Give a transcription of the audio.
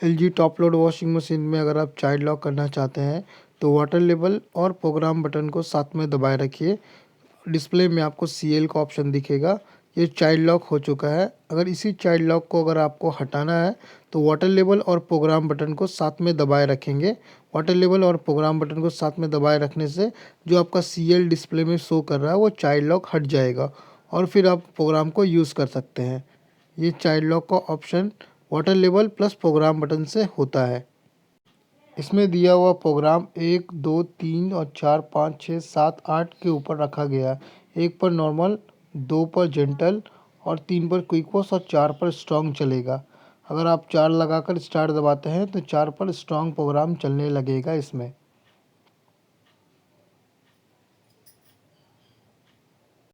LG top load washing machine में अगर आप चाइल्ड लॉक करना चाहते हैं तो वाटर लेवल और प्रोग्राम बटन को साथ में दबाए रखिए। डिस्प्ले में आपको सीएल का ऑप्शन दिखेगा। ये चाइल्ड लॉक हो चुका है। अगर इसी चाइल्ड लॉक को अगर आपको हटाना है तो वाटर लेवल और प्रोग्राम बटन को साथ में दबाए रखेंगे। वाटर लेवल और प्रोग्राम बटन को साथ में दबाए रखने से जो आपका सीएल डिस्प्ले में शो कर रहा है वो चाइल्ड लॉक हट जाएगा और फिर आप प्रोग्राम को यूज़ कर सकते हैं। ये चाइल्ड लॉक का option water level plus program button से होता है। इसमें दिया हुआ प्रोग्राम 1, 2, 3 और 4, 5, 6, 7, 8 के ऊपर रखा गया है। 1 पर नॉर्मल, 2 पर जेंटल और 3 पर क्विक वॉश और 4 पर स्ट्रॉन्ग चलेगा। अगर आप 4 लगाकर स्टार्ट दबाते हैं तो 4 पर स्ट्रॉन्ग प्रोग्राम चलने लगेगा इसमें।